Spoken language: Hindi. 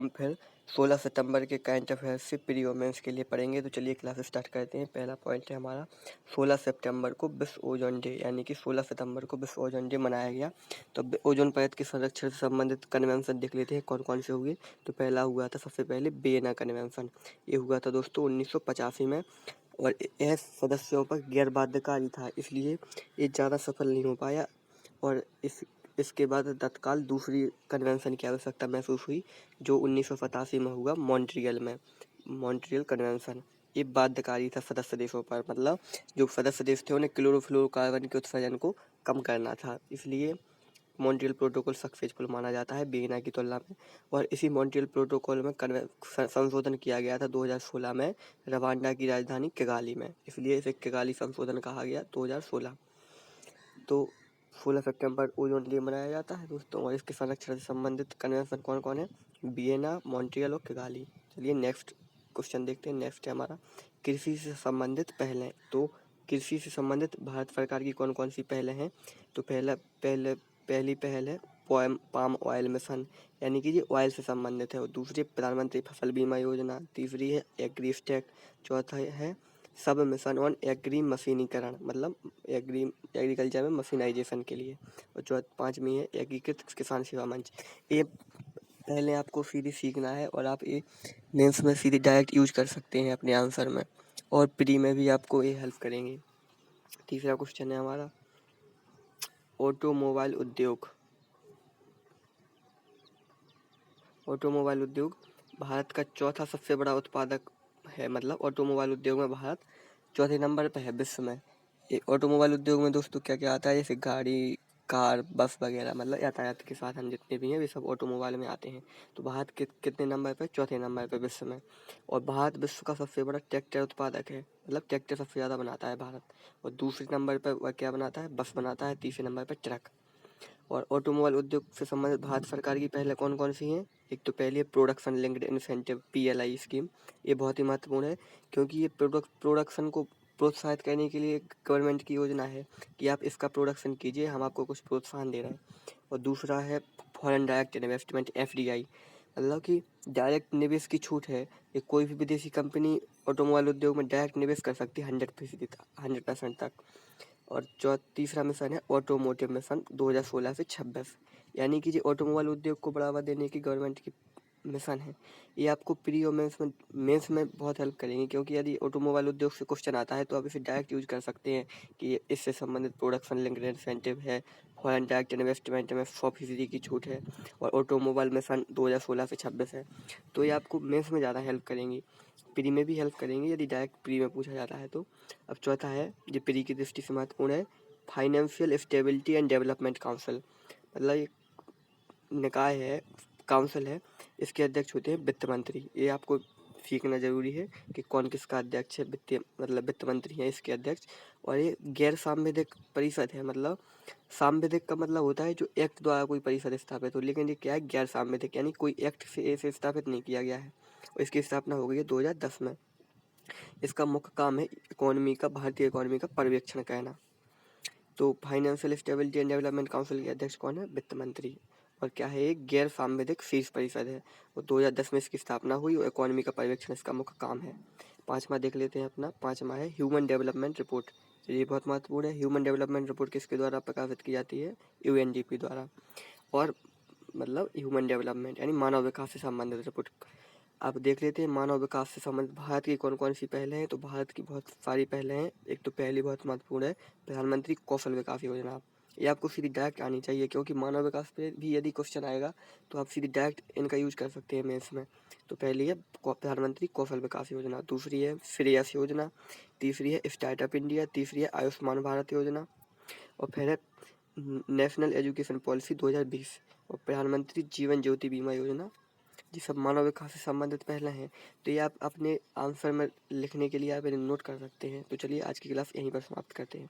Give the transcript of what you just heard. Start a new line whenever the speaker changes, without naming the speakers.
हम फिर 16 सितंबर के करंट अफेयर्स से प्री और मेंस के लिए पढ़ेंगे। तो चलिए क्लास स्टार्ट करते हैं। पहला पॉइंट है हमारा 16 सितंबर को विश्व ओजोन डे, यानी कि 16 सितंबर को विश्व ओजोन डे मनाया गया। तो ओजोन परत के संरक्षण से संबंधित कन्वेंशन देख लेते हैं कौन कौन से हुए। तो पहला हुआ था सबसे पहले वियना कन्वेंशन। ये हुआ था दोस्तों 1985 में, और यह सदस्यों पर गैर बाध्यकारी था, इसलिए ये ज़्यादा सफल नहीं हो पाया। और इसके बाद तत्काल दूसरी कन्वेंशन की आवश्यकता महसूस हुई, जो 1987 में हुआ मॉन्ट्रियल में। मॉन्ट्रियल कन्वेंशन ये बाध्यकारी था सदस्य देशों पर, मतलब जो सदस्य देश थे उन्हें क्लोरोफ्लोरोकार्बन के उत्सर्जन को कम करना था, इसलिए मॉन्ट्रियल प्रोटोकॉल सक्सेसफुल माना जाता है वियना की तुलना में। और इसी मॉन्ट्रियल प्रोटोकॉल में संशोधन किया गया था 2016 में रवांडा की राजधानी किगाली में, इसलिए इसे किगाली संशोधन कहा गया 2016। तो 16 सितंबर ओजोन डे मनाया जाता है दोस्तों, और इसके संरक्षण से संबंधित कन्वेंशन कौन कौन है? वियना, मॉन्ट्रियल और किगाली। चलिए नेक्स्ट क्वेश्चन देखते हैं। नेक्स्ट है हमारा कृषि से संबंधित पहलें। तो कृषि से संबंधित भारत सरकार की कौन कौन सी पहलें हैं? तो पहली पहल है पाम ऑयल मिशन, यानी कि ये ऑयल से संबंधित है। और दूसरी प्रधानमंत्री फसल बीमा योजना। तीसरी है एग्रीस्टेक। चौथा है सब मिशन ऑन एग्री मशीनीकरण, मतलब एग्रीकल्चर में मशीनाइजेशन के लिए। और पाँचवीं है एकीकृत किसान सेवा मंच। ये पहले आपको सीधी सीखना है, और आप ये मेंस में सीधी डायरेक्ट यूज कर सकते हैं अपने आंसर में, और प्री में भी आपको ये हेल्प करेंगे। तीसरा क्वेश्चन है हमारा ऑटोमोबाइल उद्योग। ऑटोमोबाइल उद्योग भारत का चौथा सबसे बड़ा उत्पादक है, मतलब ऑटोमोबाइल उद्योग में भारत चौथे नंबर पर है विश्व में। ये ऑटोमोबाइल उद्योग में दोस्तों क्या क्या आता है? जैसे गाड़ी, कार, बस वगैरह, मतलब यातायात के साधन जितने भी हैं वे सब ऑटोमोबाइल में आते हैं। तो भारत कितने नंबर पर? चौथे नंबर पर विश्व में। और भारत विश्व का सबसे बड़ा ट्रैक्टर उत्पादक है, मतलब ट्रैक्टर सबसे ज़्यादा बनाता है भारत। और दूसरे नंबर पर वह क्या बनाता है? बस बनाता है। तीसरे नंबर पर ट्रक। और ऑटोमोबाइल उद्योग से संबंधित भारत सरकार की पहले कौन कौन सी हैं? एक तो पहली है production linked incentive PLI scheme. ये बहुत ही महत्वपूर्ण है, क्योंकि ये प्रोडक्शन को प्रोत्साहित करने के लिए गवर्नमेंट की योजना है कि आप इसका प्रोडक्शन कीजिए, हम आपको कुछ प्रोत्साहन दे रहे हैं। और दूसरा है फॉरेन डायरेक्ट इन्वेस्टमेंट FDI, मतलब कि डायरेक्ट निवेश की छूट है। ये कोई भी विदेशी कंपनी ऑटोमोबाइल उद्योग में डायरेक्ट निवेश कर सकती है 100% तक। और तीसरा मिशन है ऑटोमोटिव मिशन 2016 से 26, यानी कि जो ऑटोमोबाइल उद्योग को बढ़ावा देने की गवर्नमेंट की मिशन है। ये आपको प्री और मेंस में बहुत हेल्प करेंगे, क्योंकि यदि ऑटोमोबाइल उद्योग से क्वेश्चन आता है तो आप इसे डायरेक्ट यूज कर सकते हैं कि इससे संबंधित प्रोडक्शन लिंक्ड इंसेंटिव है, फॉरेन डायरेक्ट इन्वेस्टमेंट में 100% की छूट है, और ऑटोमोबाइल मिशन 2016 से 26 है। तो ये आपको मेंस में ज़्यादा हेल्प करेंगी, प्री में भी हेल्प करेंगे यदि डायरेक्ट प्री में पूछा जाता है तो। अब चौथा है जो प्री की दृष्टि से महत्वपूर्ण है, financial stability and development council, मतलब एक निकाय है, काउंसिल है। इसके अध्यक्ष होते हैं वित्त मंत्री। ये आपको सीखना जरूरी है कि कौन किसका अध्यक्ष है। वित्त मंत्री है इसके अध्यक्ष। और ये गैर सांविधिक परिषद है, मतलब सांविधिक का मतलब होता है जो एक्ट द्वारा कोई परिषद स्थापित हो, लेकिन ये क्या है? गैर सांविधिक, यानी कोई एक्ट से इसे स्थापित नहीं किया गया है। और इसकी स्थापना हो गई है 2010 में। इसका मुख्य काम है भारतीय इकोनॉमी का पर्यवेक्षण करना। तो financial stability and development council के अध्यक्ष कौन है? वित्त मंत्री। और क्या है? एक गैर सांविधिक शीर्ष परिषद है, और 2010 में इसकी स्थापना हुई, और इकोनॉमी का पर्यवेक्षण इसका मुख्य काम है। पांचवा देख लेते हैं अपना। पांचवा है ह्यूमन डेवलपमेंट रिपोर्ट। ये बहुत महत्वपूर्ण है। ह्यूमन डेवलपमेंट रिपोर्ट किसके द्वारा प्रकाशित की जाती है? UNDP द्वारा। और मतलब ह्यूमन डेवलपमेंट यानी मानव विकास से संबंधित रिपोर्ट। अब देख लेते हैं मानव विकास से संबंधित भारत की कौन कौन सी पहलें हैं। तो भारत की बहुत सारी पहलें हैं। एक तो पहली बहुत महत्वपूर्ण है प्रधानमंत्री कौशल विकास योजना। ये आपको सीधी डायरेक्ट आनी चाहिए, क्योंकि मानव विकास पे भी यदि क्वेश्चन आएगा तो आप सीधी डायरेक्ट इनका यूज कर सकते हैं मेंस में। तो पहली है प्रधानमंत्री कौशल विकास योजना, दूसरी है श्रेयस योजना, तीसरी है स्टार्टअप इंडिया, तीसरी है आयुष्मान भारत योजना, और फिर है नेशनल एजुकेशन पॉलिसी 2020, और प्रधानमंत्री जीवन ज्योति बीमा योजना। जी सब मानव विकास से संबंधित पहले हैं। तो ये आप अपने आंसर में लिखने के लिए आप इन्हें नोट कर सकते हैं। तो चलिए आज की क्लास यहीं पर समाप्त करते हैं।